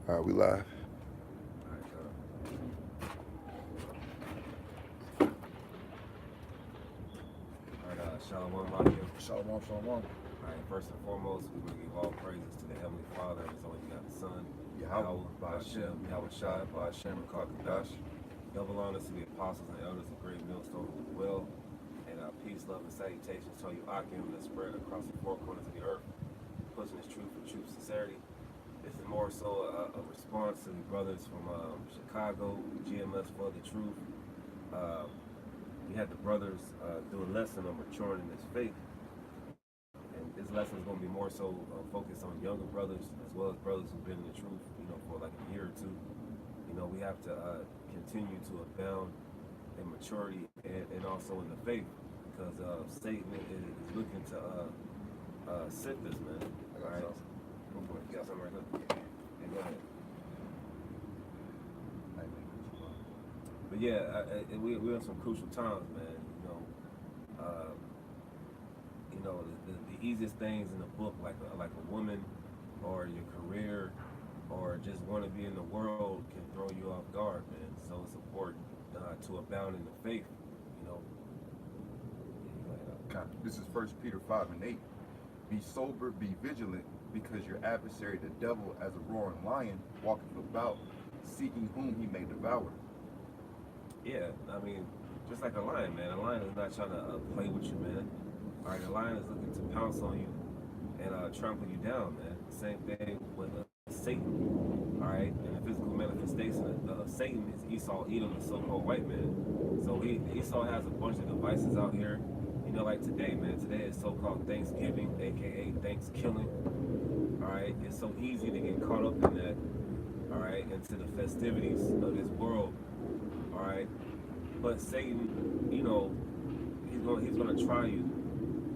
We live. Shalom, Lakim. Shalom, shalom. All right, first and foremost, we want to give all praises to the Heavenly Father and His only begotten Son, Yahweh, Ba'Hashem, Yahweh Shai, Ba'Hashem, Kadash. Double honors to the apostles and elders of Great Millstone who dwell, and peace, love, and salutations to you, Akim, that spread across the four corners of the earth, pushing this truth with true sincerity. This is more so a response to the brothers from Chicago, GMS for the Truth. We had the brothers do a lesson on maturing in this faith. And this lesson is going to be more so focused on younger brothers as well as brothers who've been in the truth, for like a year or two. We have to continue to abound in maturity and also in the faith because Satan is looking to sift us, man. All right. Go for it. You got something right there? Yeah, go ahead. But yeah, we're in some crucial times, man. The easiest things in the book, like a woman, or your career, or just want to be in the world, can throw you off guard, man. So it's important to abound in the faith. This is 1 Peter 5:8. Be sober, be vigilant, because your adversary, the devil, as a roaring lion, walketh about, seeking whom he may devour. Yeah, I mean, just like a lion, man. A lion is not trying to play with you, man. All right, a lion is looking to pounce on you and trample you down, man. Same thing with Satan, all right? And the physical manifestation of Satan is Esau, Edom, the so-called white man. So Esau has a bunch of devices out here, like today, man. Today is so-called Thanksgiving, a.k.a. Thanksgiving, all right? It's so easy to get caught up in that, all right, into the festivities of this world. All right, but Satan, he's gonna try you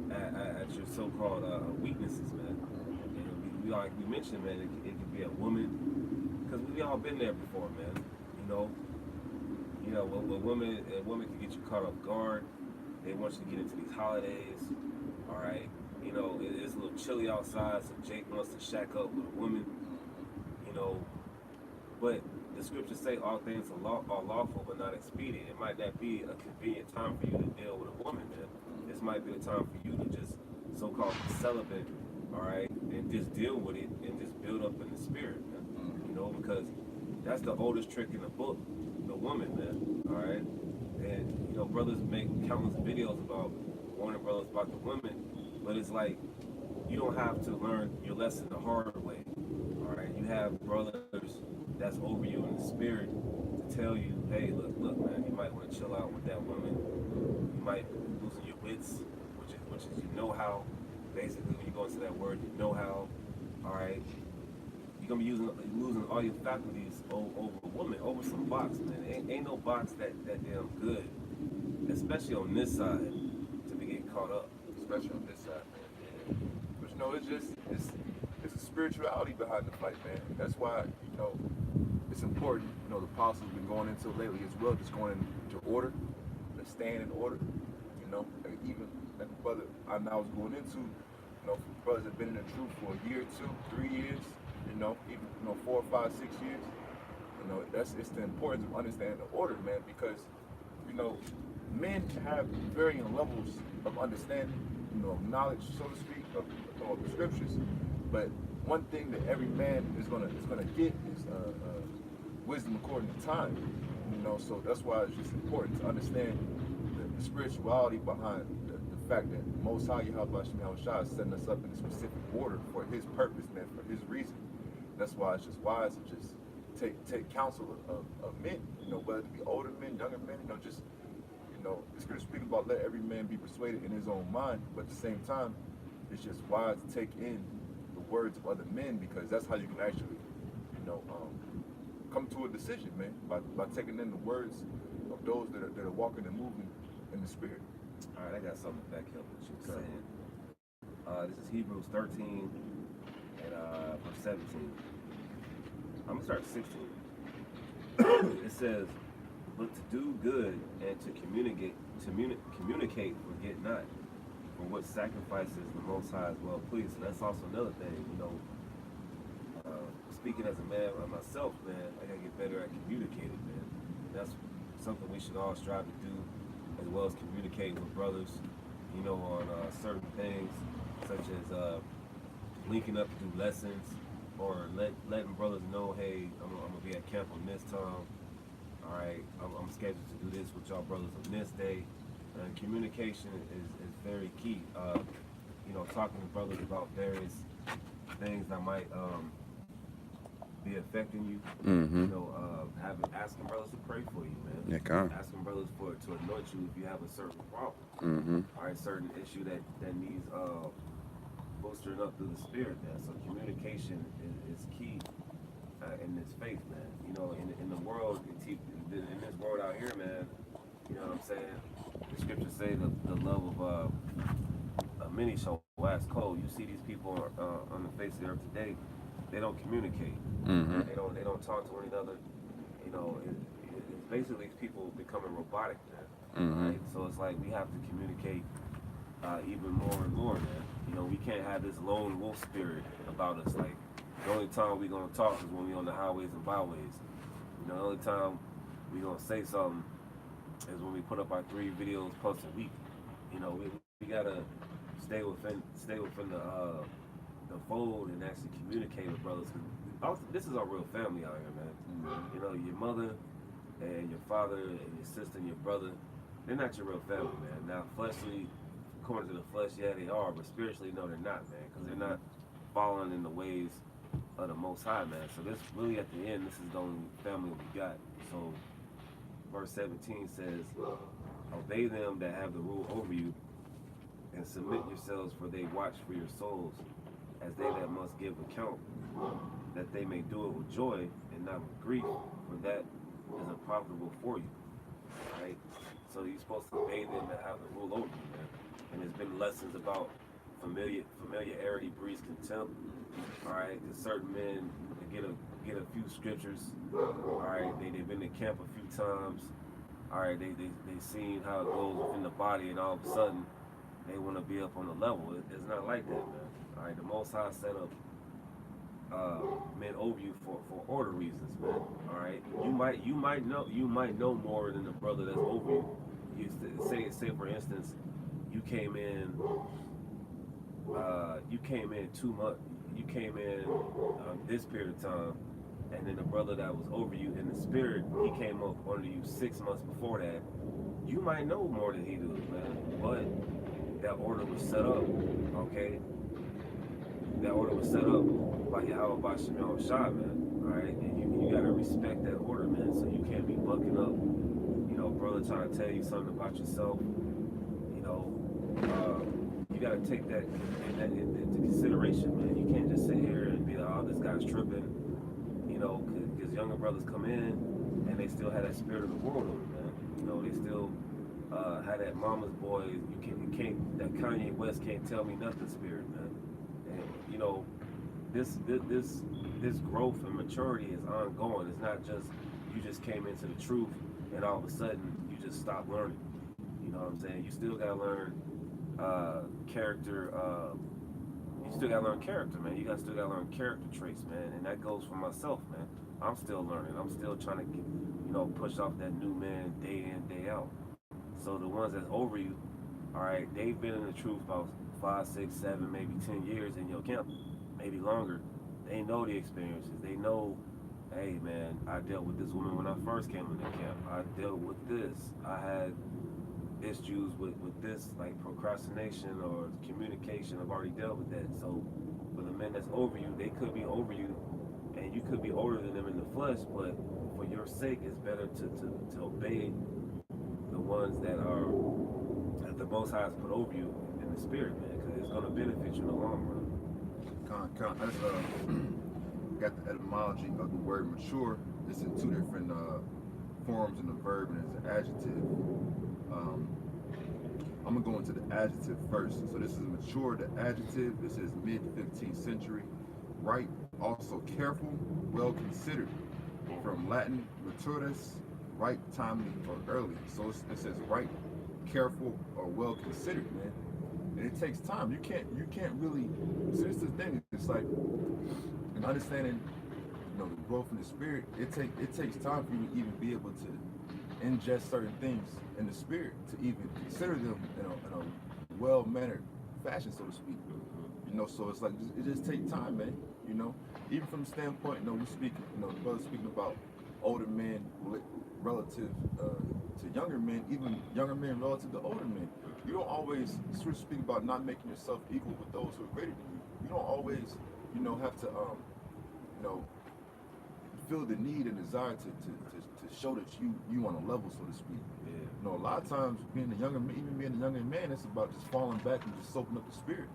at your so-called weaknesses, man. And like we mentioned, man, it could be a woman, because we all been there before, man. When a woman can get you caught off guard. They want you to get into these holidays. All right, it's a little chilly outside, so Jake wants to shack up with a woman. But the scriptures say all things are lawful but not expedient. It might not be a convenient time for you to deal with a woman, man. This might be a time for you to just so-called be celibate, all right, and just deal with it and just build up in the spirit, man. Because that's the oldest trick in the book, the woman, man, all right? And, brothers make countless videos about warning brothers about the women, but it's like you don't have to learn your lesson the hard way, all right? You have brothers that's over you in the spirit to tell you, hey, look, man, you might want to chill out with that woman. You might be losing your wits, which is how. Basically, when you go into that word, how. All right, you're gonna be losing all your faculties over a woman, over some box, man. Ain't no box that damn good, especially on this side, to be getting caught up. Especially on this side, man. But it's a spirituality behind the fight, man. That's why, it's important, the apostles have been going into lately as well, just going into order, to stand in order, and even like the brother I now was going into, brothers have been in the truth for a year, 2, 3 years, even 4, 5, 6 years. It's the importance of understanding the order, man, because men have varying levels of understanding, knowledge, so to speak, of the scriptures. But one thing that every man is gonna get is wisdom according to time. So that's why it's just important to understand the spirituality behind the fact that Most High Yahweh Shai is setting us up in a specific order for His purpose, man, for His reason. That's why it's just wise to just take counsel of men, whether it be older men, younger men, just the scripture speaks about let every man be persuaded in his own mind, but at the same time, it's just wise to take in the words of other men, because that's how you can actually, come to a decision, man, by taking in the words of those that are walking and moving in the spirit. All right, I got something back here what you were saying. This is Hebrews 13 and verse 17. I'm gonna start at 16. It says, but to do good and to communicate, forget not, for what sacrifices the Most High is well pleased. So that's also another thing, speaking as a man myself, man, I gotta get better at communicating, man. That's something we should all strive to do, as well as communicate with brothers, you know, on certain things, such as linking up to do lessons, or letting brothers know, hey, I'm gonna be at camp on this time. All right, I'm scheduled to do this with y'all brothers on this day. And communication is very key. You know, talking to brothers about various things that might be affecting you. Mm-hmm. You know, asking brothers to pray for you, man. Yeah, come. Asking brothers to anoint you if you have a certain problem. Mm-hmm. All right, certain issue that needs boostering up through the spirit, man. So communication is key in this faith, man. You know, in the world, in this world out here, man. You know what I'm saying? The scriptures say the love of many shall wax cold. You see these people on the face of the earth today, they don't communicate. Mm-hmm. They don't talk to one another. You know, it's basically people becoming robotic, man. Mm-hmm. Right? So it's like we have to communicate even more and more, man. You know, we can't have this lone wolf spirit about us. Like, the only time we gonna talk is when we on the highways and byways. You know, the only time we gonna say something is when we put up our 3 videos plus a week. You know, we gotta stay within the fold and actually communicate with brothers. This is our real family out here, man. Mm-hmm. You know, your mother and your father and your sister and your brother, they're not your real family, man. Now, fleshly, according to the flesh, yeah, they are, but spiritually, no, they're not, man, because they're not following in the ways of the Most High, man. So this really, at the end, this is the only family we got. So verse 17 says, obey them that have the rule over you, and submit yourselves, for they watch for your souls, as they that must give account, that they may do it with joy and not with grief, for that is unprofitable for you. Right? So you're supposed to obey them that have the rule over you, man. And there's been lessons about familiarity breeds contempt. All right, because certain men get a few scriptures. All right, they've been to camp a few times. All right, they seen how it goes within the body, and all of a sudden they want to be up on the level. It's not like that, man. All right, the Most High set up men over you for order reasons, man. All right, you might know more than the brother that's over you. Say for instance, you came in 2 months. You came in this period of time, and then the brother that was over you in the spirit, he came up under you 6 months before that. You might know more than he does, man. But that order was set up, okay? That order was set up by Yahweh Bashim Shah, man. All right, and you gotta respect that order, man. So you can't be bucking up, you know, brother trying to tell you something about yourself. You know, you gotta take that into consideration, man. You can't just sit here and be like, oh, this guy's tripping, you know, because younger brothers come in and they still have that spirit of the world on them, man. You know, they still have that mama's boy. You can't that Kanye West can't tell me nothing spirit, man. And you know, this growth and maturity is ongoing. It's not just you just came into the truth and all of a sudden you just stop learning. You know what I'm saying? You still gotta learn character. You still gotta learn character, man. Still gotta learn character traits, man. And that goes for myself, man. I'm still learning. I'm still trying to get, push off that new man day in, day out. So the ones that's over you, all right, they've been in the truth about 5, 6, 7, maybe 10 years in your camp, maybe longer. They know the experiences. They know, hey, man, I dealt with this woman when I first came in the camp. I dealt with this. I had issues with this, like procrastination or communication. I've already dealt with that. So for the men that's over you, they could be over you, and you could be older than them in the flesh, but for your sake, it's better to obey the ones that the Most High has put over you in the spirit, man, because it's going to benefit you in the long run. I just got the etymology of the word mature. It's in 2 different forms in the verb, and it's an adjective. I'm gonna go into the adjective first. So this is mature, the adjective. This is mid-15th century. Right, also careful, well considered. From Latin, maturitas, right, timely, or early. So it says right, careful, or well considered, man. And it takes time. You can't really. So this is the thing. It's like, in understanding know, the growth in the spirit, it takes time for you to even be able to ingest certain things in the spirit to even consider them in a well-mannered fashion, so to speak. You know, so it's like it just takes time, man. You know, even from the standpoint, you know, we speak, you know, the brother speaking about older men relative to younger men, even younger men relative to older men. You don't always speak about not making yourself equal with those who are greater than you. You don't always, you know, have to, you know, feel the need and desire to show that you on a level, so to speak. Yeah. You know, a lot of times being a younger man, even being a younger man, it's about just falling back and just soaking up the spirit.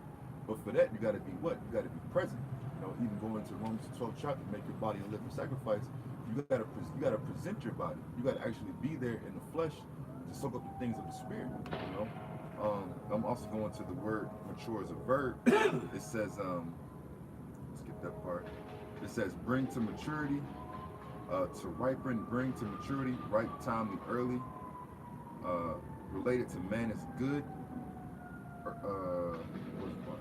But for that, you got to be what? You got to be present. You know, even going to Romans 12 chapter, make your body a living sacrifice. You got to present your body. You got to actually be there in the flesh to soak up the things of the spirit. You know, I'm also going to the word mature as a verb. It says, let's get that part. It says, bring to maturity, to ripen, bring to maturity, ripe, timely, early. Related to man is good. What is it?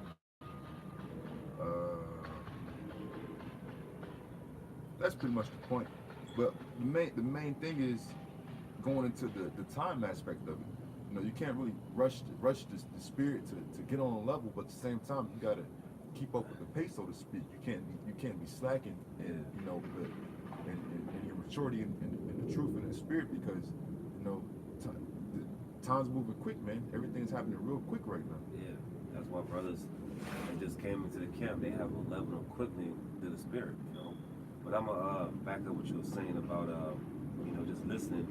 That's pretty much the point. But the main thing is going into the time aspect of it. You know, you can't really rush the spirit to get on a level, but at the same time, you gotta keep up with the pace, so to speak. You can't be slacking, and you know, in your maturity and the truth and the spirit, because you know, time's moving quick, man. Everything's happening real quick right now. Yeah, that's why brothers that just came into the camp, they have a level of quickening to the spirit, you know. But I'm gonna back up what you were saying about you know, just listening.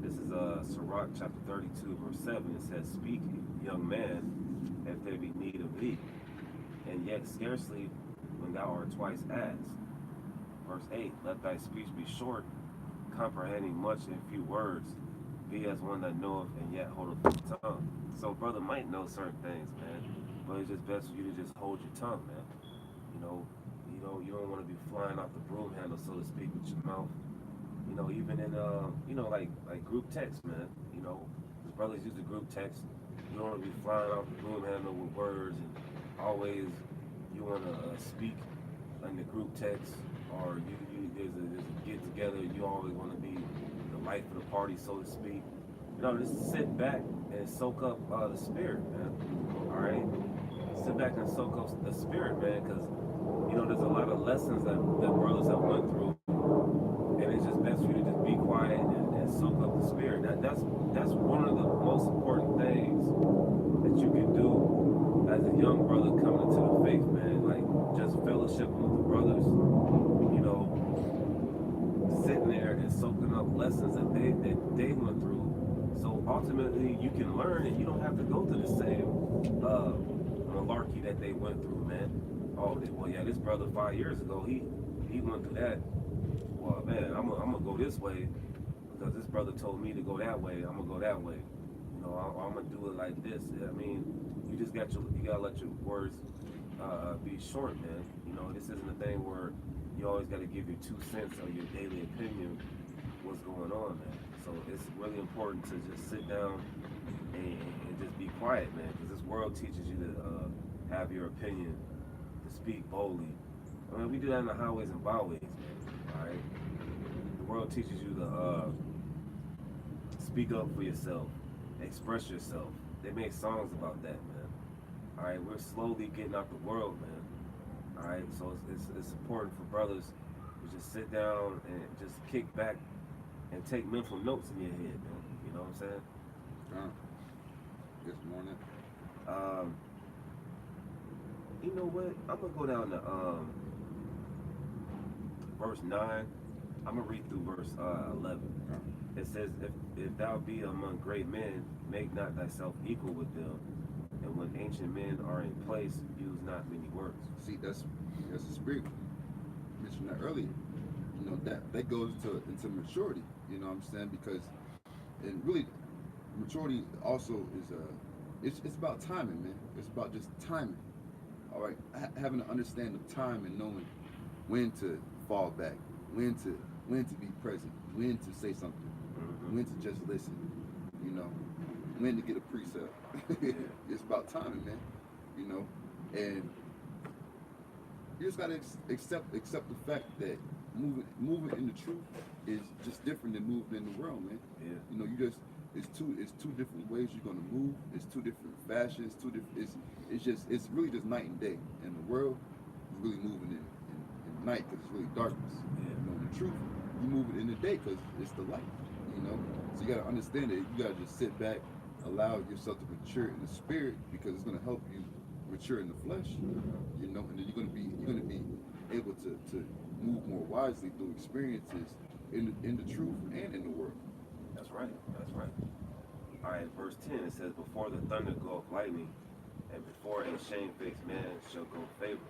This is Sirach chapter 32 verse 7. It says, "Speak, young man, if there be need of thee, and yet scarcely when thou art twice asked." Verse 8, "Let thy speech be short, comprehending much in few words. Be as one that knoweth and yet holdeth the tongue." So brother might know certain things, man, but it's just best for you to just hold your tongue, man. You don't want to be flying off the broom handle, so to speak, with your mouth. You know, even in you know, like group text, man. You know, the brothers use the group text. You don't want to be flying off the broom handle with words, and always you want to speak in the group text, or there's a get together. You always want to be the life of the party, so to speak. You know, just sit back and soak up the spirit, man. All right, sit back and soak up the spirit, man, because you know there's a lot of lessons that brothers have went through, and it's just best for you to just be quiet and soak up the spirit. That's one of the most important things that you can do as a young brother coming into the faith, man. Like just fellowshipping with the brothers, you know, sitting there and soaking up lessons that they went through. So ultimately, you can learn, and you don't have to go through the same malarkey that they went through, man. Oh, well, yeah, this brother 5 years ago, he went through that. Well, man, I'm gonna go this way because this brother told me to go that way. I'm gonna go that way. You know, I'm gonna do it like this. I mean, you just gotta let your words be short, man. You know, this isn't a thing where you always gotta give your 2 cents or your daily opinion what's going on, man. So it's really important to just sit down and just be quiet, man, because this world teaches you to have your opinion, to speak boldly. I mean, we do that in the highways and byways, man. All right. The world teaches you to speak up for yourself, express yourself. They make songs about that, man. All right, we're slowly getting out the world, man. All right, so it's important for brothers to just sit down and just kick back and take mental notes in your head, man. You know what I'm saying? This morning. You know what? I'm gonna go down to verse 9. I'm gonna read through verse 11. It says, if thou be among great men, make not thyself equal with them, and when ancient men are in place, use not many words. See, that's the spirit. I mentioned that earlier. You know, that goes into maturity. You know what I'm saying? Because, and really, maturity also is it's about timing, man. It's about just timing. All right, having to understand the time and knowing when to fall back, when to be present, when to say something, when to just listen. You know, when to get a precept. It's about timing, man. You know, and you just gotta accept the fact that moving in the truth is just different than moving in the world, man. Yeah. You know, it's two different ways you're gonna move. It's two different fashions. It's really just night and day. And the world is really moving in night because it's really darkness. Yeah. You know, the truth, you move it in the day because it's the light. You know, so you gotta understand that you gotta just sit back, allow yourself to mature in the spirit because it's gonna help you mature in the flesh. You know, and then you're gonna be able to move more wisely through experiences in the truth and in the world. That's right. That's right. All right, verse 10, it says, before the thunder goeth lightning, and before a shamefaced man shall go favor.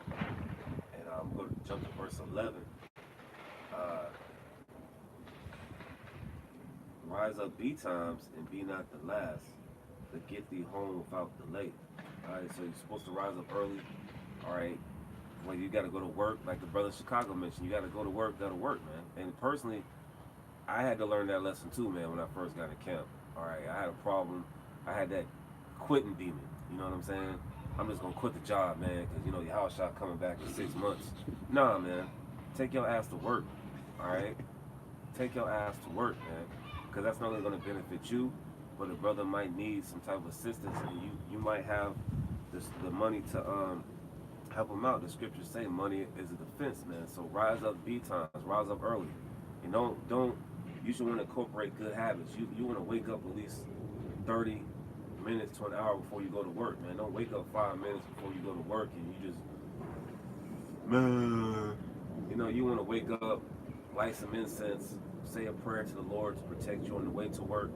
And I'm going to jump to verse 11. Rise up betimes and be not the last, but get thee home without delay. All right, so you're supposed to rise up early. All right, well, you got to go to work, like the brother Chicago mentioned. You got to go to work, man. And personally, I had to learn that lesson too, man, when I first got in camp. All right, I had a problem. I had that quitting demon. You know what I'm saying? I'm just gonna quit the job, man, because you know your house shot coming back in 6 months. Nah, man, take your ass to work. All right, take your ass to work, man, because that's not only gonna benefit you, but a brother might need some type of assistance, and you might have the money to help him out. The scriptures say money is a defense, man. So rise up betimes, rise up early. You don't. You should want to incorporate good habits. You want to wake up at least 30 minutes to an hour before you go to work, man. Don't wake up 5 minutes before you go to work and you just, man. You know, you want to wake up, light some incense, say a prayer to the Lord to protect you on the way to work,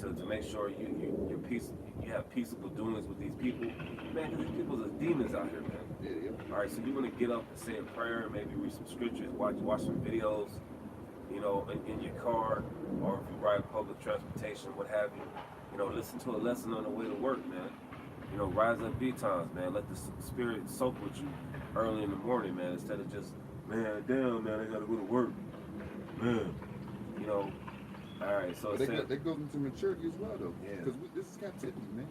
to make sure you have peaceable doings with these people. Man, because these people are demons out here, man. Yeah. All right, so you want to get up and say a prayer, maybe read some scriptures, watch some videos, you know, in your car, or if you ride public transportation, what have you. You know, listen to a lesson on the way to work, man. You know, rise up betimes, man. Let the spirit soak with you early in the morning, man, instead of just, man, damn, man, I gotta go to work, man. You know, all right, so that goes into maturity as well, though. Yeah. Because this is captivity, man.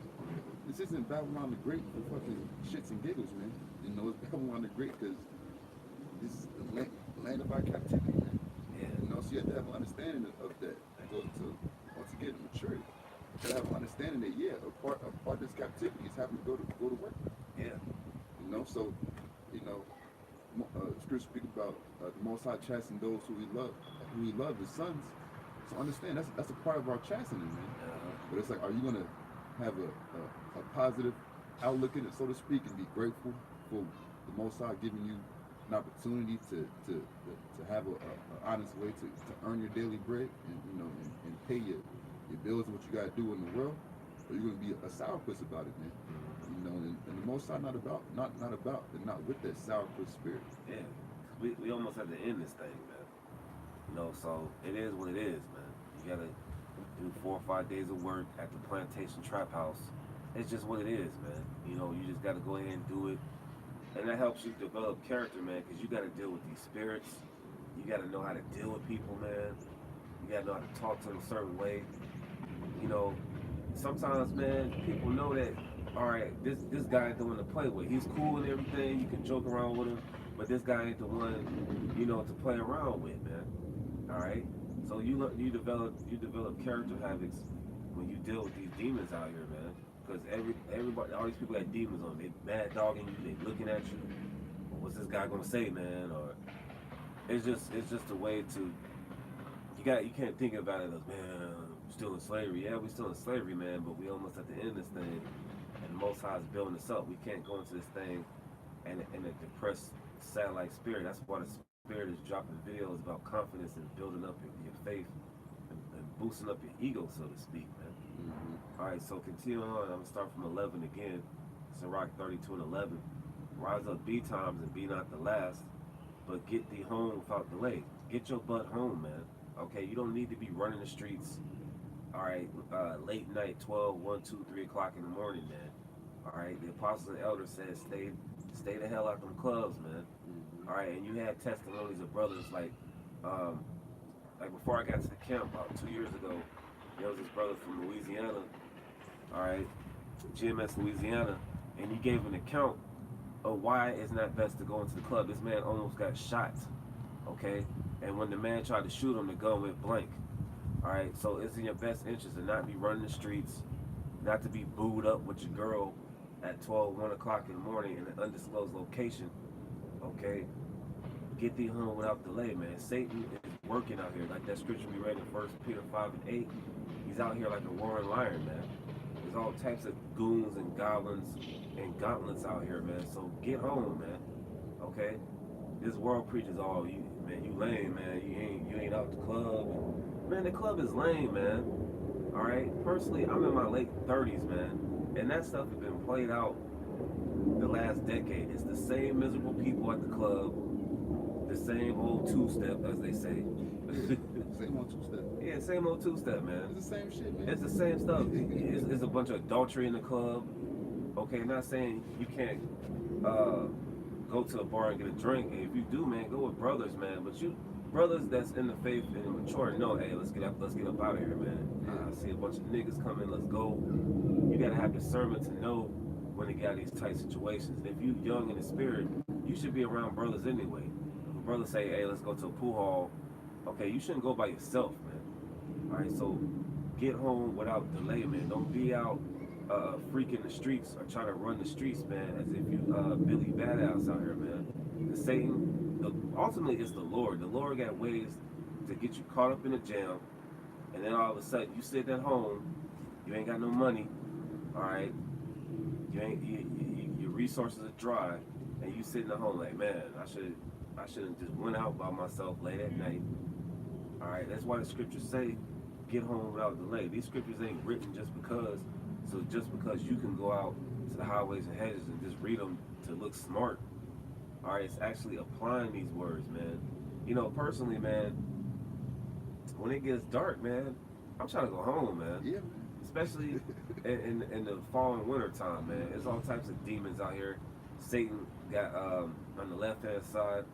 This isn't Babylon the Great for fucking shits and giggles, man. You know, it's Babylon the Great because this is the land of our captivity, man. Yeah. You know, so you have to have an understanding of that. That goes to, once again, maturity. You have to have an understanding that, yeah, a part of this captivity is having to go to work. Yeah. You know, so, you know, scripture speak about the Most High chastening those who he loved, his sons. So understand, that's a part of our chastening, man. But it's like, are you going to have a positive outlook in it, so to speak, and be grateful for the Most High giving you an opportunity to have an honest way to earn your daily bread and, you know, and pay your bills and what you got to do in the world? Or you're going to be a sourpuss about it, man. You know, and the Most High not about and not with that sourpuss spirit. Yeah. We almost have to end this thing, man. You know, so it is what it is, man. You gotta do 4 or 5 days of work at the plantation trap house. It's just what it is, man. You know, you just gotta go ahead and do it. And that helps you develop character, man, because you gotta deal with these spirits. You gotta know how to deal with people, man. You gotta know how to talk to them a certain way. You know, sometimes, man, people know that, all right, this guy ain't the one to play with. He's cool and everything. You can joke around with him, but this guy ain't the one, you know, to play around with, man. All right. So you develop character habits when you deal with these demons out here, man. Because everybody, all these people got demons on them. They mad dogging you. They looking at you. Well, what's this guy gonna say, man? Or it's just a way to. You can't think about it as, man, we're still in slavery. Yeah, we're still in slavery, man. But we almost at the end of this thing, and the Most High is building us up. We can't go into this thing and a depressed, sad-like spirit. That's why the Spirit is dropping videos about confidence and building up your faith and boosting up your ego, so to speak, man. Mm-hmm. All right, so continue on. I'm going to start from 11 again. Sirach 32 and 11. Rise up betimes and be not the last, but get thee home without delay. Get your butt home, man. Okay, you don't need to be running the streets, all right, late night, 12, 1, 2, 3 o'clock in the morning, man. All right, the apostles and elders said stay the hell out them clubs, man. All right, and you had testimonies of brothers like before I got to the camp about 2 years ago, there was this brother from Louisiana, all right, GMS Louisiana, and he gave an account why it's not best to go into the club. This man almost got shot, okay? And when the man tried to shoot him, the gun went blank. All right, so it's in your best interest to not be running the streets, not to be booed up with your girl at 12, 1 o'clock in the morning in an undisclosed location, okay? Get thee home without delay, man. Satan is working out here. Like that scripture we read in 1 Peter 5 and 8. He's out here like a roaring lion, man. There's all types of goons and goblins and gauntlets out here, man. So get home, man. Okay? This world preaches all you, man. You lame, man. You ain't out the club. Man, the club is lame, man. All right. Personally, I'm in my late 30s, man, and that stuff has been played out the last decade. It's the same miserable people at the club, the same old two-step, as they say. Same old two-step. Yeah, same old two-step, man. It's the same shit, man. It's the same stuff. It's a bunch of adultery in the club. Okay, not saying you can't go to a bar and get a drink. And if you do, man, go with brothers, man. But you brothers that's in the faith and mature, no, hey, let's get up out of here, man. I see a bunch of niggas coming, let's go. You gotta have discernment to know when to get out of these tight situations. And if you young in the spirit, you should be around brothers anyway. If a brother say, hey, let's go to a pool hall, okay, you shouldn't go by yourself, man. All right, so get home without delay, man. Don't be out freaking the streets or trying to run the streets, man, as if you Billy Badass out here, man. The Satan, ultimately it's the Lord. The Lord got ways to get you caught up in a jam, and then all of a sudden you sitting at home, you ain't got no money, all right? Your resources are dry, and you sitting at home like, man, I should have just went out by myself late at night. All right, that's why the scriptures say, get home without delay. These scriptures ain't written just because you can go out to the highways and hedges and just read them to look smart. All right, it's actually applying these words, man. You know, personally, man, when it gets dark, man, I'm trying to go home, man. Yeah. Especially in the fall and winter time, man. There's all types of demons out here. Satan got on the left hand side,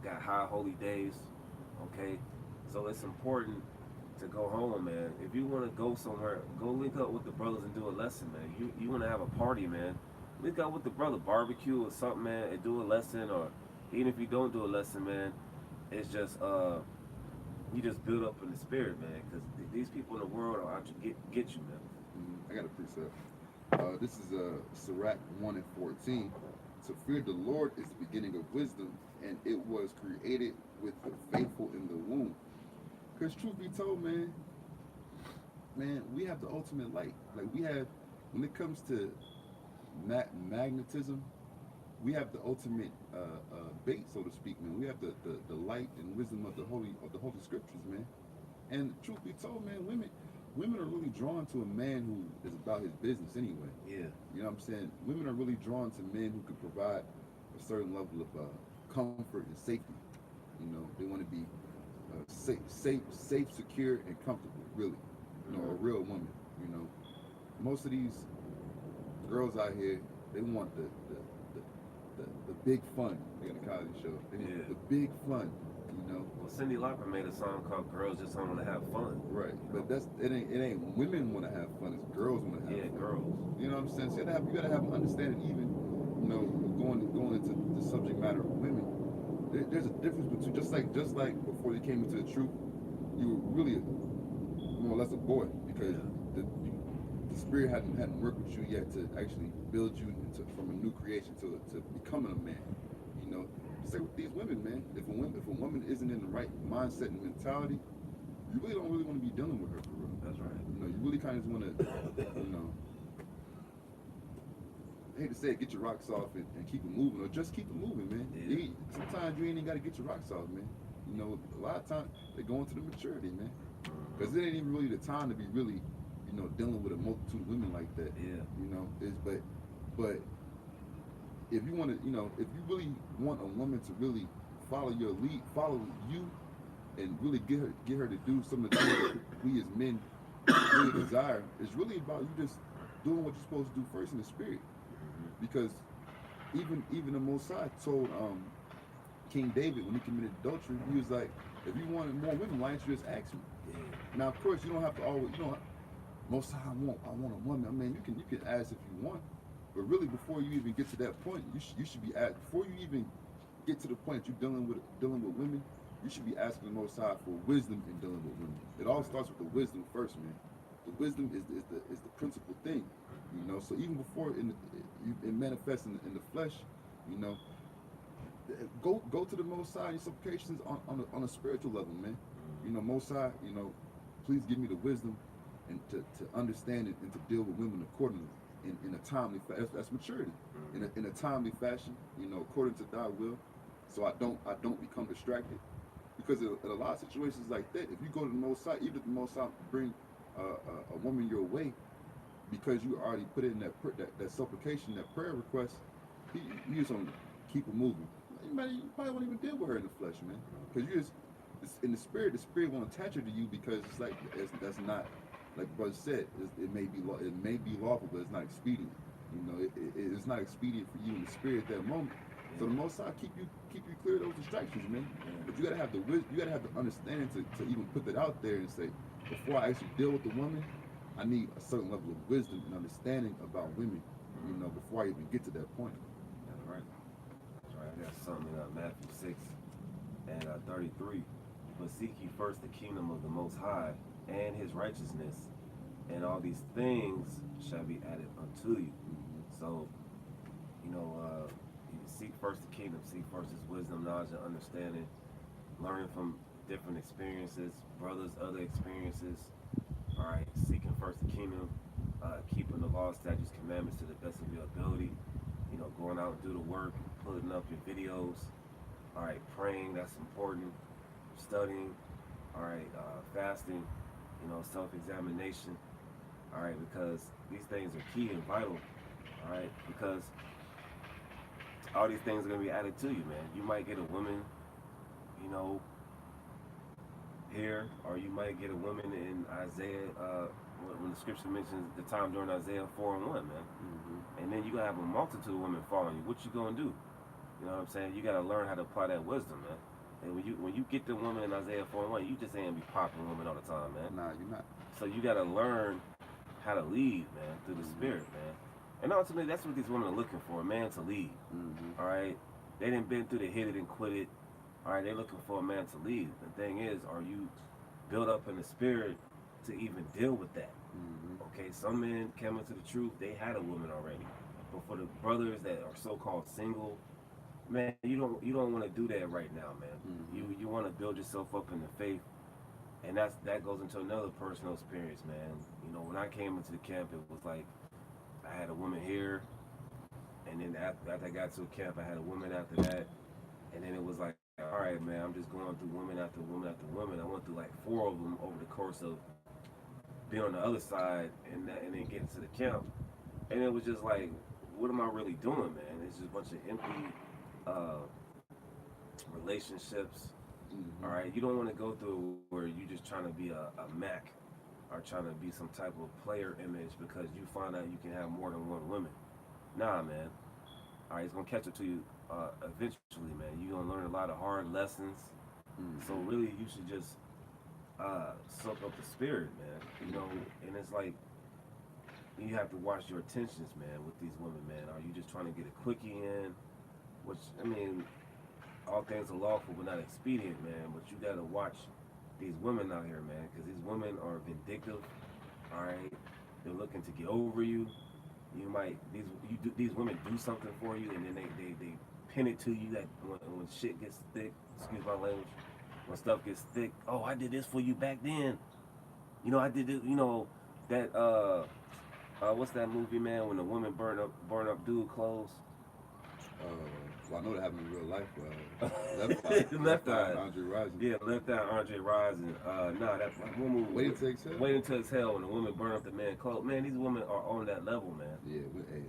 got high holy days. Okay, so it's important to go home, man. If you want to go somewhere, go link up with the brothers and do a lesson, man. You want to have a party, man. Link up with the brother, barbecue or something, man, and do a lesson. Or even if you don't do a lesson, man, it's just you just build up in the spirit, man. Because these people in the world are out to get you, man. I got a precept. This is Sirach 1 and 14. To fear the Lord is the beginning of wisdom, and it was created with the faithful in the womb. Because truth be told, man, we have the ultimate light. Like we have, when it comes to magnetism, we have the ultimate bait, so to speak, man. We have the light and wisdom of the holy scriptures, man. And truth be told, man, women are really drawn to a man who is about his business anyway. Yeah. You know what I'm saying? Women are really drawn to men who can provide a certain level of comfort and safety. You know, they want to be safe, secure, and comfortable. Really, you know, a real woman. You know, most of these girls out here, they want the big fun. They got a college show. They want the big fun. You know. Well, Cyndi Lauper made a song called "Girls Just Want to Have Fun." Right, but it ain't women want to have fun. It's girls want to have fun. Yeah, girls. You know what I'm saying? So you gotta have an understanding, even going into the subject matter of women. There's a difference between just like before you came into the truth, you were really more or less a boy because the spirit hadn't worked with you yet to actually build you from a new creation to becoming a man. You know, just like with these women, man. If a woman isn't in the right mindset and mentality, you really don't want to be dealing with her for real. That's right. You know, you really kind of just want to, I hate to say it, get your rocks off and keep it moving, or just keep it moving, man. Yeah. Sometimes you ain't even got to get your rocks off, man. You know, a lot of times they go into the maturity, man. Because it ain't even really the time to be really, dealing with a multitude of women like that. Yeah. You know, but if you want to, if you really want a woman to really follow your lead, follow you, and really get her to do some of the things that we as men really desire, it's really about you just doing what you're supposed to do first in the spirit. Because even the Most High told King David when he committed adultery, he was like, if you wanted more women, why didn't you just ask me? Yeah. Now, of course, you don't have to always, Most High, I want a woman. I mean, you can ask if you want, But really, before you even get to that point, you should be at before you even get to the point that you're dealing with women. You should be asking the Most High for wisdom in dealing with women. It all starts with the wisdom first, man. The wisdom is the principal thing, you know. So even before it manifests in the flesh, you know, go to the Most High in supplications on a spiritual level, man. You know, Most High, you know, please give me the wisdom and to understand it and to deal with women accordingly in a timely fashion. That's maturity. In a timely fashion, you know, according to thy will, so I don't become distracted. Because in a lot of situations like that, if you go to the Most High, even if the Most High bring a woman your way, because you already put in that supplication, that prayer request, you just want to keep it moving. You probably won't even deal with her in the flesh, man. Because you just in the spirit won't attach her to you because it's like that's not, like brother said, it may be lawful, but it's not expedient. You know, it's not expedient for you in the spirit at that moment. So the Most High keep you clear of those distractions, man. But you gotta have the wisdom, you gotta have the understanding to even put that out there and say, before I actually deal with the woman, I need a certain level of wisdom and understanding about women, you know, before I even get to that point. That's right. That's right. I got something in Matthew 6 and 33. But seek ye first the kingdom of the Most High and his righteousness, and all these things shall be added unto you. So, you know, you seek first the kingdom, seek first his wisdom, knowledge, and understanding, learning from different experiences, brothers, other experiences. All right, seeking first the kingdom, keeping the law, statutes, commandments to the best of your ability. You know, going out and do the work, putting up your videos. All right, praying, that's important. Studying. All right, fasting. You know, self-examination. All right, because these things are key and vital. All right, because all these things are gonna be added to you, man. You might get a woman, you know, here, or you might get a woman in Isaiah, when the scripture mentions the time during Isaiah 4:1, man. And then you gonna have a multitude of women following you. What you gonna do? You know what I'm saying? You gotta learn how to apply that wisdom, man. And when you get the woman in Isaiah 4:1, you just ain't gonna be popping women all the time, man. Nah, you're not. So you gotta learn how to lead, man, through the spirit, man. And ultimately, that's what these women are looking for, a man to lead. All right? They done been through the hit it and quit it. All right, they're looking for a man to lead. The thing is, are you built up in the spirit to even deal with that? Okay, some men came into the truth, they had a woman already. But for the brothers that are so-called single, man, you don't want to do that right now, man. You want to build yourself up in the faith. And that goes into another personal experience, man. You know, when I came into the camp, it was like I had a woman here, and then after I got to a camp, I had a woman after that, and then it was like, all right, man, I'm just going through woman after woman after woman. I went through like 4 of them over the course of being on the other side, and then getting to the camp, and it was just like, what am I really doing, man? It's just a bunch of empty relationships. All right, you don't want to go through where you just trying to be a Mac or trying to be some type of player image because you find out you can have more than one woman. Nah, man. All right, it's gonna catch up to you eventually, man. You're gonna learn a lot of hard lessons. So really, you should just soak up the spirit, man. You know, and it's like you have to watch your intentions, man, with these women, man. Are you just trying to get a quickie in? Which, I mean, all things are lawful but not expedient, man. But you gotta watch these women out here, man, because these women are vindictive. All right, they're looking to get over you. You might these women do something for you, and then they pin it to you that when shit gets thick, excuse my language, when stuff gets thick. Oh, I did this for you back then. You know, I did it. You know that what's that movie, man? When the woman burn up dude clothes. Well, I know that happened in real life. Left Eye. Left Eye. Andre Rising. Yeah, Left Eye, Andre Rising. That's one movie. Waiting to Exhale. Waiting to Exhale when the woman burn up the man clothes. Man, these women are on that level, man. Yeah,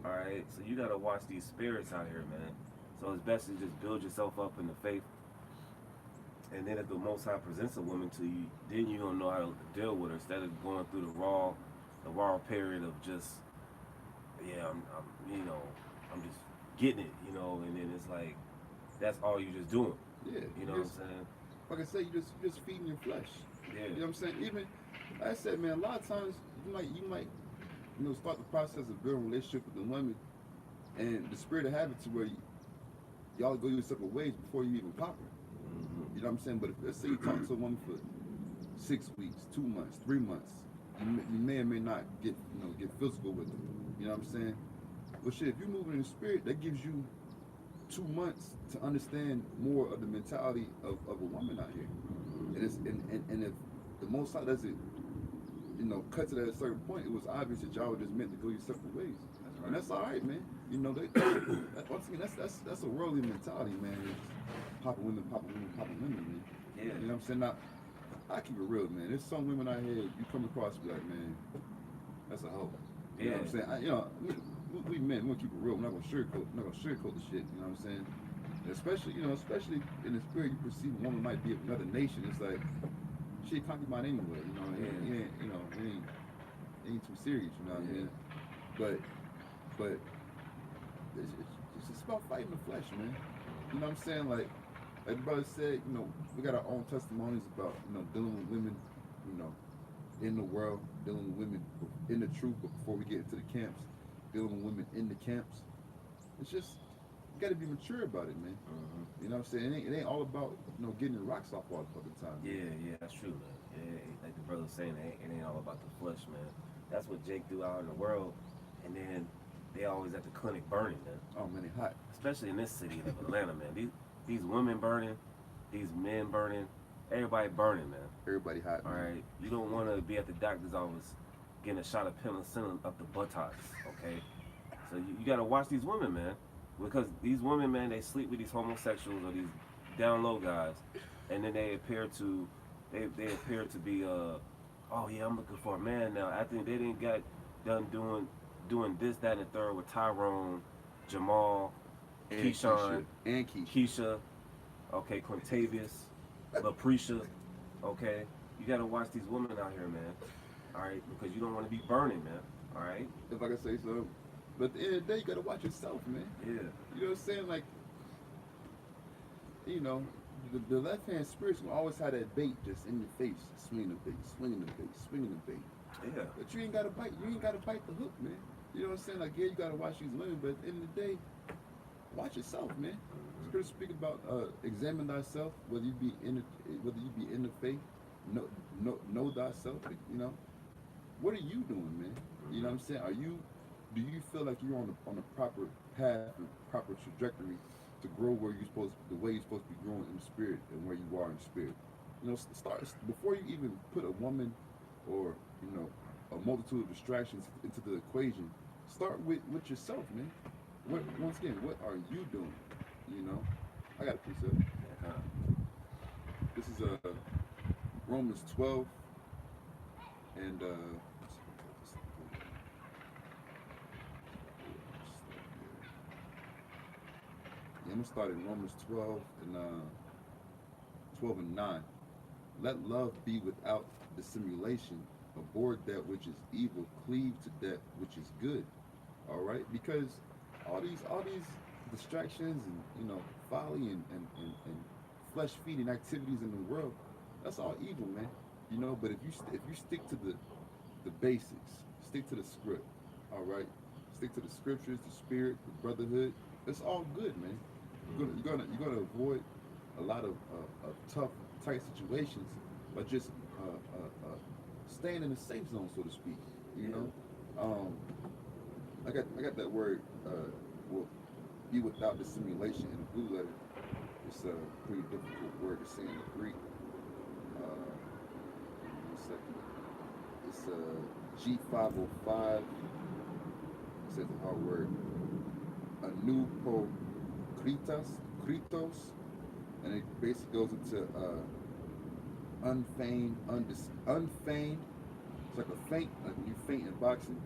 all right, so you gotta watch these spirits out here, man. So it's best to just build yourself up in the faith. And then if the Most High presents a woman to you, then you don't know how to deal with her instead of going through the raw period of just, I'm just getting it, you know, and then it's like, that's all you just doing. Yeah. You know what I'm saying? Like I said, you just feeding your flesh. Yeah. You know what I'm saying? Even, like I said, man, a lot of times you might start the process of building a relationship with the women, And the spirit of habit to where y'all go your separate ways before you even pop her. You know what I'm saying? But if let's say you talk to a woman for 6 weeks, 2 months, 3 months, you may or may not get get physical with them. You know what I'm saying? Well, shit, if you're moving in the spirit, that gives you 2 months to understand more of the mentality of a woman out here. And if the Most High doesn't, cut to that at a certain point, it was obvious that y'all were just meant to go your separate ways. That's right. And that's all right, man. Once again, that's a worldly mentality, man. It's just popping women, man. Yeah. You know what I'm saying? Now, I keep it real, man. There's some women out here you come across be like, man, that's a hoe. You know what I'm saying? We men, we're gonna keep it real. We're not gonna sugarcoat the shit. You know what I'm saying? Especially in the spirit, you perceive a woman might be of another nation. It's like, she a concubine anyway. It ain't too serious. You know what I mean? But it's just about fighting the flesh, man. You know what I'm saying? Like the brother said, we got our own testimonies about dealing with women, in the world, dealing with women in the truth. But before we get into the camps, dealing with women in the camps. It's just, you got to be mature about it, man. You know what I'm saying? It ain't all about getting the rocks off all the time. Yeah, that's true, man. Yeah, like the brother was saying, it ain't all about the flesh, man. That's what Jake do out in the world, and then they always at the clinic burning, man. Oh man, they hot. Especially in this city of Atlanta, man. These women burning, these men burning, everybody burning, man. Everybody hot. All right, you don't want to be at the doctor's office getting a shot of penicillin up the buttocks, okay? So you got to watch these women, man, because these women, man, they sleep with these homosexuals or these down low guys, and then they appear to be oh yeah, I'm looking for a man now. I think they didn't get done doing this, that, and the third with Tyrone, Jamal, and Keyshawn, and Keisha, okay, Quintavious, LaPrisha, okay. You got to watch these women out here, man. All right, because you don't want to be burning, man. All right. If I can say so. But at the end of the day, you gotta watch yourself, man. Yeah. You know what I'm saying? Like, the left hand spirits will always have that bait just in your face, swinging the bait. Yeah. But you ain't gotta bite the hook, man. You know what I'm saying? Like, yeah, you gotta watch these women, but at the end of the day, watch yourself, man. Scripture speak about examine thyself, whether you be in the faith, know thyself. What are you doing, man? You know what I'm saying? Do you feel like you're on a proper path, proper trajectory to grow the way you're supposed to be growing in the spirit and where you are in the spirit? Start before you even put a woman or a multitude of distractions into the equation. Start with yourself, man. Once again, what are you doing? I got a precept. This is Romans 12 and I'm gonna start in Romans 12 and 9. Let love be without dissimulation. Abhor that which is evil. Cleave to that which is good. All right, because all these distractions and folly and flesh feeding activities in the world, that's all evil, man. But if you stick to the basics, stick to the script, all right, stick to the scriptures, the spirit, the brotherhood, it's all good, man. You're gonna avoid a lot of tough, tight situations by just staying in the safe zone, so to speak. I got that word. Will be without dissimulation in the blue letter. It's a pretty difficult word to say in the Greek. 1 second. It's G505. It says the hard word. Kritos, and it basically goes into unfeigned. It's like a feint, like when you feint in boxing.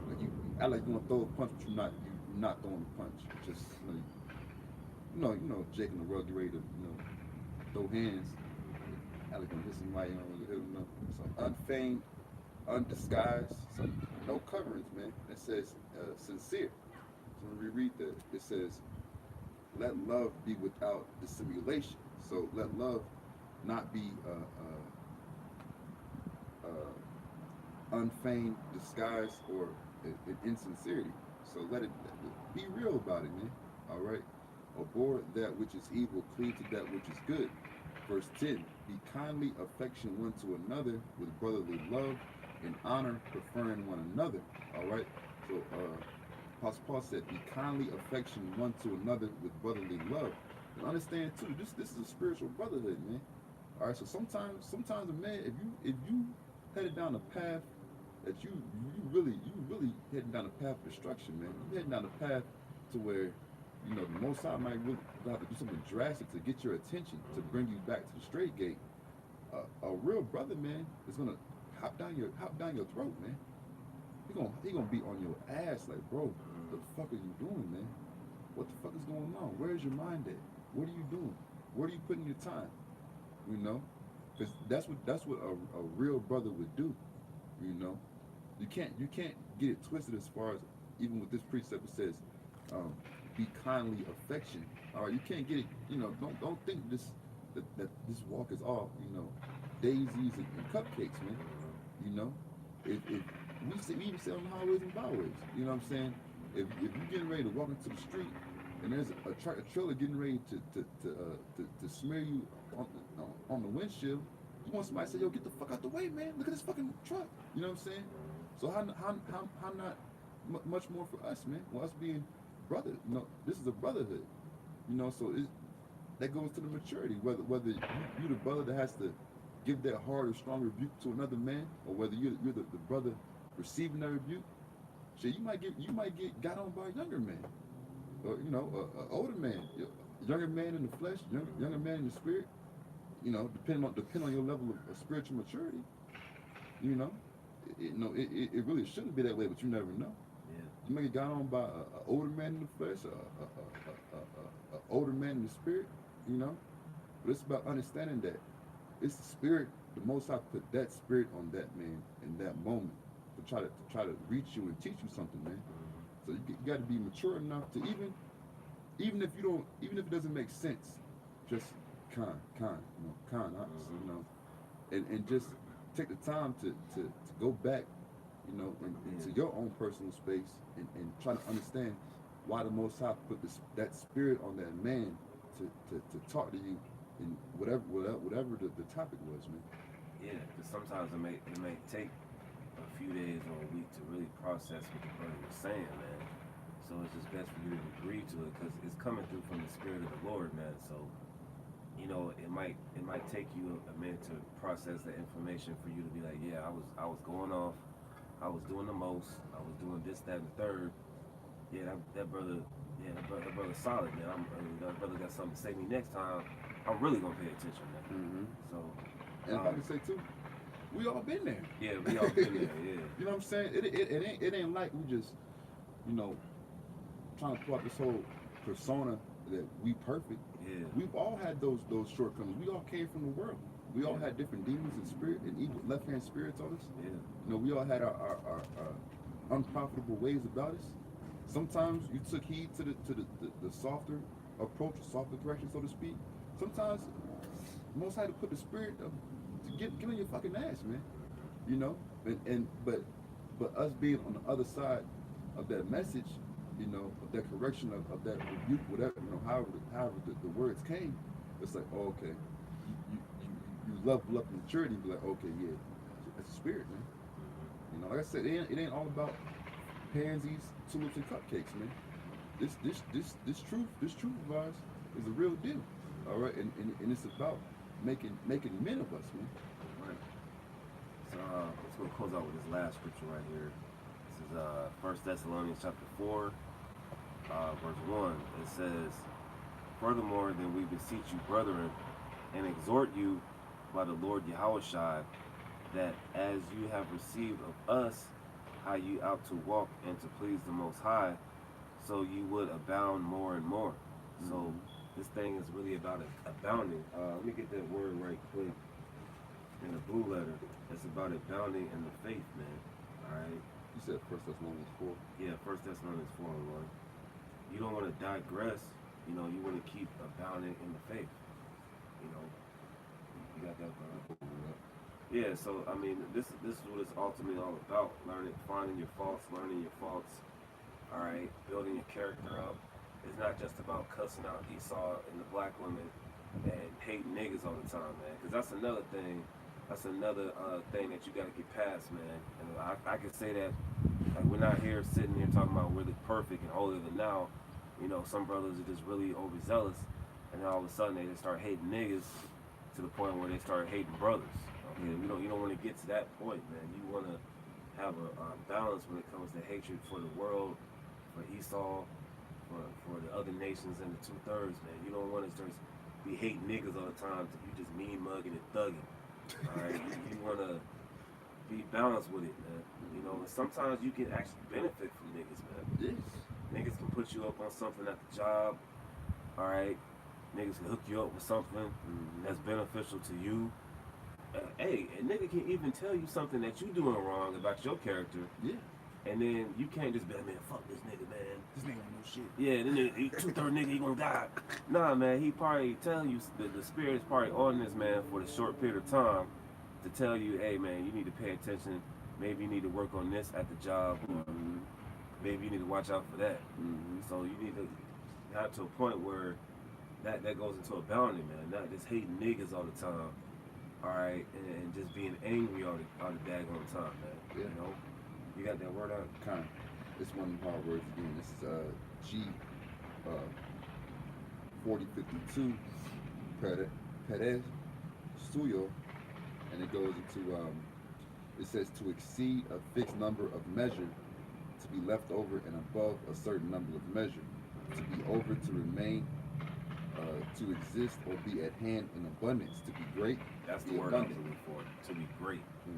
Like you act like you want to throw a punch, but you're not throwing a punch. Just Jake in the world get ready to throw hands. Act like gonna hit somebody, you don't really hit them. So unfeigned, undisguised, so no coverings, man. It says sincere. So when we read that, it says, let love be without dissimulation. So let love not be unfeigned disguise or an insincerity. So let it be real about it, man. All right. Abhor that which is evil, cleave to that which is good. Verse 10, be kindly affection one to another with brotherly love and honor, preferring one another. All right. So Apostle Paul said, be kindly affection one to another with brotherly love. And understand too, this is a spiritual brotherhood, man. All right. So sometimes a man, if you headed down a path that you really heading down a path of destruction, man. You heading down a path to where, you know, the Most High might really have to do something drastic to get your attention, to bring you back to the straight gate. A real brother, man, is gonna hop down your throat, man. He gonna be on your ass like, bro, what the fuck are you doing, man? What the fuck is going on? Where's your mind at? What are you doing? Where are you putting your time? You know, because that's what a real brother would do. You know, you can't get it twisted as far as even with this precept it says, be kindly affection. All right, you can't get it. You know, don't think that this walk is all, you know, daisies and cupcakes, man. You know, if we even say on the highways and byways, you know what I'm saying? If you're getting ready to walk into the street and there's a trailer getting ready to smear you on the windshield, you want somebody to say, yo, get the fuck out the way, man. Look at this fucking truck. You know what I'm saying? So how not much more for us, man? Well, us being brothers, you know, this is a brotherhood. You know, so that goes to the maturity. Whether you the brother that has to give that hard or strong rebuke to another man, or whether you're the brother receiving that rebuke, shit, you might get got on by a younger man, or you know, an older man, younger man in the flesh, younger man in the spirit. You know, depending on your level of spiritual maturity. You know, it really shouldn't be that way, but you never know. Yeah. You may get got on by an older man in the flesh, a older man in the spirit. You know, but it's about understanding that it's the spirit. The Most High put that spirit on that man in that moment to try to reach you and teach you something, man. So you got to be mature enough to even if it doesn't make sense, just kind, you know, and just take the time to go back, you know, into your own personal space and try to understand why the Most High put that spirit on that man to talk to you in whatever the topic was, man. Yeah, because sometimes it may take a few days or a week to really process what the brother was saying, man. So it's just best for you to agree to it because it's coming through from the spirit of the Lord, man. So, you know, it might take you a minute to process the information for you to be like, yeah, I was going off, I was doing the most, I was doing this, that, and the third. Yeah, that brother's solid, man. That brother got something to say to me next time. I'm really gonna pay attention, man. Mm-hmm. So, and if I can say too, we all been there. Yeah, we all been there. Yeah. You know what I'm saying? It ain't like we just, you know, trying to pull out this whole persona that we perfect. Yeah. We've all had those shortcomings. We all came from the world. We all had different demons and spirit and evil left hand spirits on us. Yeah. You know, we all had our unprofitable ways about us. Sometimes you took heed to the softer approach, softer correction, so to speak. Sometimes Most High to put the spirit to get on your fucking ass, man. You know, but us being on the other side of that message, you know, of that correction of that rebuke, whatever, you know, however the words came, it's like, oh, okay, you level up maturity, be like, okay, yeah, that's a spirit, man. You know, like I said, it ain't all about pansies, tulips, and cupcakes, man. This truth of ours is the real deal. All right, and it's about making men of us, man. Right. So let's go close out with this last scripture right here. This is 1 Thessalonians chapter 4, verse 1. It says, furthermore, then we beseech you, brethren, and exhort you by the Lord Yahushua, that as you have received of us how you ought to walk and to please the Most High, so you would abound more and more. Mm-hmm. So this thing is really about abounding. Let me get that word right quick. In the blue letter, it's about abounding in the faith, man. All right. You said 1 Thessalonians 4. Yeah, 1 Thessalonians 4 and 1. You don't want to digress. You know, you want to keep abounding in the faith. You know, you got that, bro? Yeah. So I mean, this is what it's ultimately all about. Finding your faults, learning your faults, all right, building your character up. It's not just about cussing out Esau and the black women and hating niggas all the time, man. Because that's another thing. That's another thing that you got to get past, man. And I can say that, like, we're not here sitting here talking about really perfect and holier than now. You know, some brothers are just really overzealous, and then all of a sudden they just start hating niggas to the point where they start hating brothers. Okay, you don't want to get to that point, man. You want to have a balance when it comes to hatred for the world, for Esau, for the other nations and the 2/3, man. You don't want to just be hating niggas all the time. You just mean mugging and thugging. All right, you want to be balanced with it, man. You know, and sometimes you can actually benefit from niggas, man. Yes. Niggas can put you up on something at the job. All right, niggas can hook you up with something that's beneficial to you. Hey, a nigga can even tell you something that you doing wrong about your character. Yeah. And then you can't just be like, man, fuck this nigga, man. This nigga don't know shit. Yeah, then he 2/3 nigga, he gonna die. Nah, man, he probably telling you, the spirit is probably on this man for the short period of time to tell you, hey, man, you need to pay attention. Maybe you need to work on this at the job. Or maybe you need to watch out for that. So you need to have to a point where that goes into a boundary, man. Not just hating niggas all the time. All right, and just being angry all the daggone time, man. Yeah. You know, you got that word out? Kind. It's one of the hard words again. This is G 4052 Perez Suyo, and it goes into it says to exceed a fixed number of measure, to be left over and above a certain number of measure, to be over, to remain, to exist or be at hand in abundance, to be great. That's the be word I'm abundant. looking for. To be great. When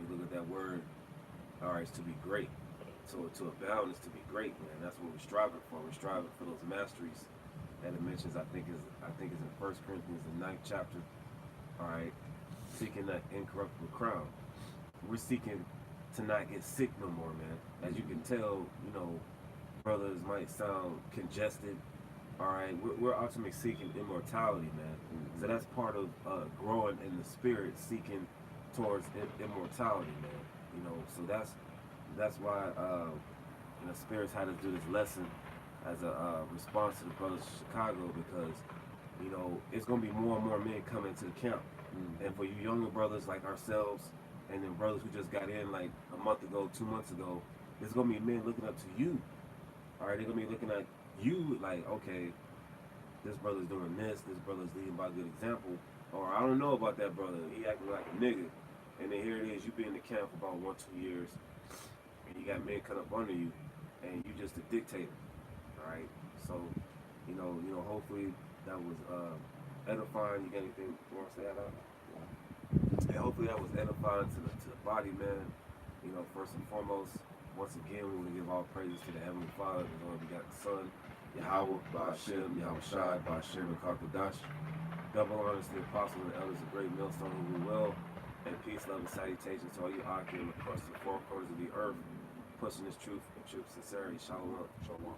you look at that word, all right, it's to be great. So to abound is to be great, man. That's what we're striving for. We're striving for those masteries that it mentions. I think is in 1 Corinthians, the 9th chapter. All right, seeking that incorruptible crown. We're seeking to not get sick no more, man. As you can tell, you know, brothers might sound congested. All right, we're ultimately seeking immortality, man. So that's part of growing in the spirit, seeking towards immortality, man. You know, so that's why you know, spirits had to do this lesson as a response to the brothers of Chicago, because you know it's gonna be more and more men coming to the camp, and for you younger brothers like ourselves, and then brothers who just got in like a month ago, 2 months ago, there's gonna be men looking up to you. All right, they're gonna be looking at you like, okay, this brother's doing this brother's leading by good example, or I don't know about that brother, he acting like a nigga. And then here it is, you been in the camp for about 1-2 years, and you got men cut up under you, and you just a dictator, all right? So, you know, hopefully that was edifying. You got anything you want to say about it? And hopefully that was edifying to the body, man. You know, first and foremost, once again, we want to give all praises to the Heavenly Father, the Lord begotten Son, Yahweh, Ba'ashem, Yahweh Shai, Ba'ashem, and Kakadash. Double honors to the apostles and elders of Great Millstone who we will. And peace, love, and salutations to all you Akim across the four corners of the earth, pushing this truth and truth sincerity. Shalom. Shalom.